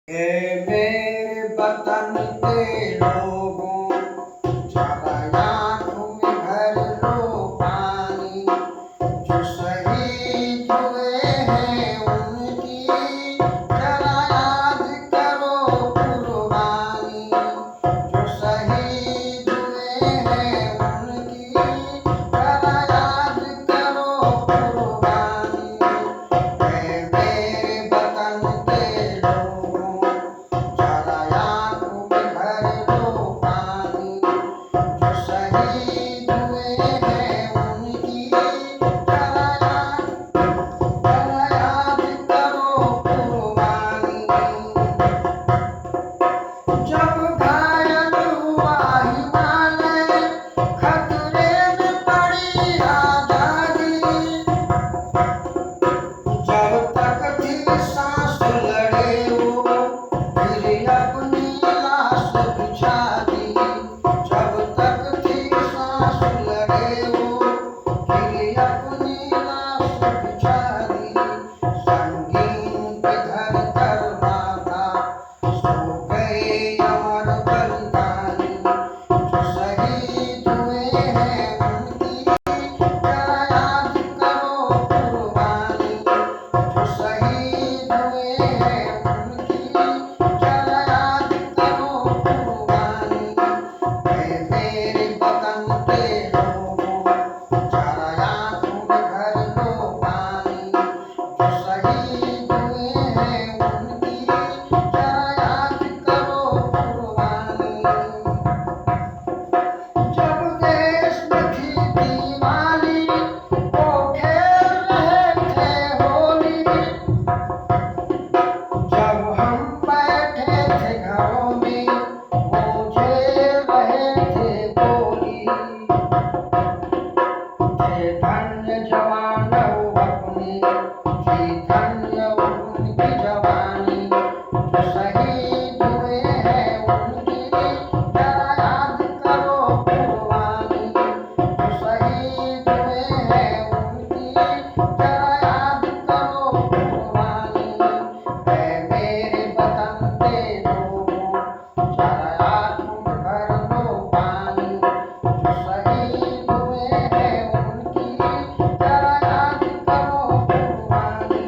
ए मेरे वतन के लोगों, जरा आँखों में भर लो पानी। जो शहीद हुए हैं उनकी जरा याद करो कुर्बानी। जो शहीद हुए हैं उनकी जरा याद करो कुर्बानी। ए मेरे वतन के लोगों, जरा आँखों में भर लो पानी। जो शहीद हुए हैं उनकी जरा याद करो कुर्बानी। जब घायल हुआ हिमालय, खतरे में पड़ी आजादी। जब तक थी सांस लड़े वो, फिर अपनी लाश बिछा दी। जब तक थी सांस लड़े वो, फिर अपनी लाश बिछा दी। संगीन पे धर कर माथा सो गए अमर बलिदानी। जो शहीद हुए हैं उनकी जरा याद करो कुर्बानी। जो शहीद हुए हैं उनकी जरा याद करो कुर्बानी। ए मेरे वतन के लोगों, जरा आँखों में भर लो पानी। जो शहीद हुए हैं उनकी जरा याद करो कुर्बानी। जब देश में थी दिवाली, वो खेल रहे थे होली। जब हम बैठे थे घरों में, वो झेल रहे थे गोली। थे धन्य जवान वो अपनी, थी धन्य उनकी जवानी। जो शहीद हुए हैं उनकी जरा याद करो कुर्बानी। जो शहीद हुए हैं उनकी जरा याद करो कुर्बानी। ए मेरे वतन के लोगों, जरा आँखों में भर लो पानी। जो शहीद हुए हैं उनकी जरा याद करो कुर्बानी।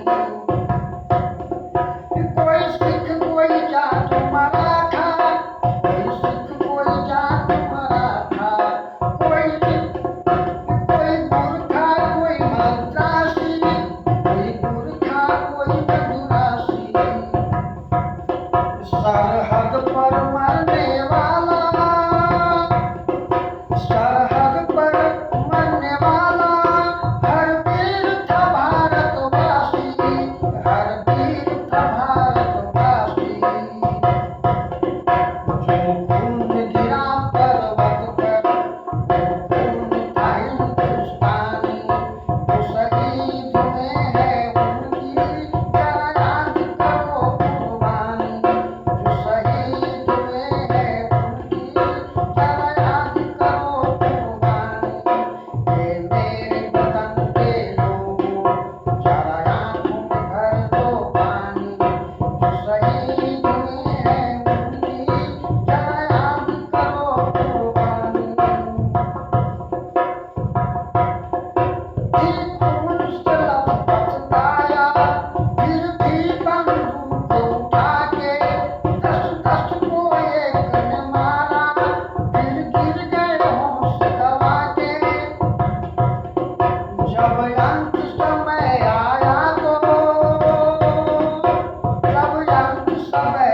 कोई सिख कोई जाट मराठा, कोई सिख कोई जाट मराठा। कोई गुरखा कोई मद्रासी, कोई गुरखा कोई मद्रासी। सरहद पर मरने वाला, सरहद पर मरने वाला हर वीर था भारतवासी। हर वीर था भारतवासी। जो खून गिरा पर्वत पर, वो खून था हिंदुस्तानी। जो शहीद हुए हैं उनकी जरा याद करो कुर्बानी। जो शहीद हुए हैं उनकी जरा याद करो कुर्बानी। ए मेरे वतन के लोगों, जरा आँखों में भर लो पानी। जो शहीद हुए हैं उनकी जरा याद करो कुर्बानी। थी खून से लथपथ काया, फिर भी बंदूक उठा के दस को एक ने मारा। फिर गिर गए होश गंवा के। जब अंत समय आया तो, जब अंत समय